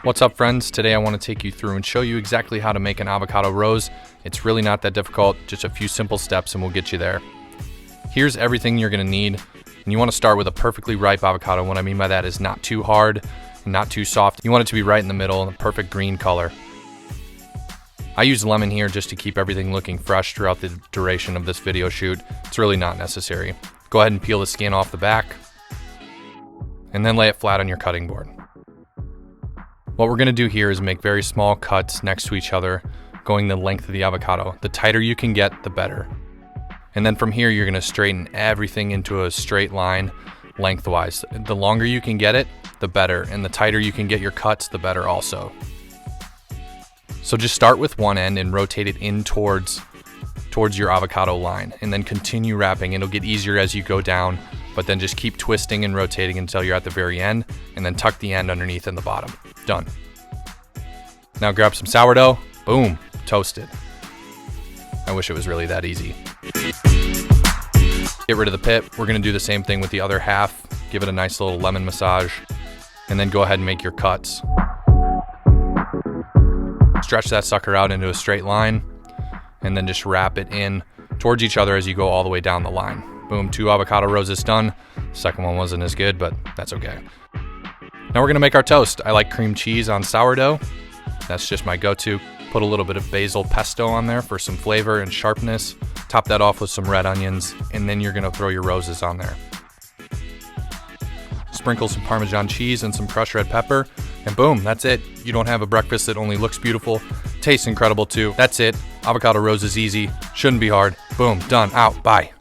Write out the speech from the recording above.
What's up, friends? Today I want to take you through and show you exactly how to make an avocado rose. It's really not that difficult, just a few simple steps and we'll get you there. Here's everything you're going to need, and you want to start with a perfectly ripe avocado. What I mean by that is not too hard and not too soft. You want it to be right in the middle, the perfect green color. I use lemon here just to keep everything looking fresh throughout the duration of this video shoot. It's really not necessary. Go ahead and peel the skin off the back and then lay it flat on your cutting board. What we're going to do here is make very small cuts next to each other, going the length of the avocado. The tighter you can get, the better. And then from here, you're going to straighten everything into a straight line lengthwise. The longer you can get it, the better. And the tighter you can get your cuts, the better also. So just start with one end and rotate it in towards your avocado line, and then continue wrapping. It'll get easier as you go down, but then just keep twisting and rotating until you're at the very end, and then tuck the end underneath in the bottom. Done. Now grab some sourdough, boom, toasted. I wish it was really that easy. Get rid of the pit. We're gonna do the same thing with the other half. Give it a nice little lemon massage, and then go ahead and make your cuts. Stretch that sucker out into a straight line, and then just wrap it in towards each other as you go all the way down the line. Boom, 2 avocado roses done. The second one wasn't as good, but that's okay. Now we're gonna make our toast. I like cream cheese on sourdough. That's just my go-to. Put a little bit of basil pesto on there for some flavor and sharpness. Top that off with some red onions, and then you're gonna throw your roses on there. Sprinkle some Parmesan cheese and some crushed red pepper, and boom, that's it. You don't have a breakfast that only looks beautiful, tastes incredible too. That's it. Avocado rose is easy, shouldn't be hard. Boom, done, out, bye.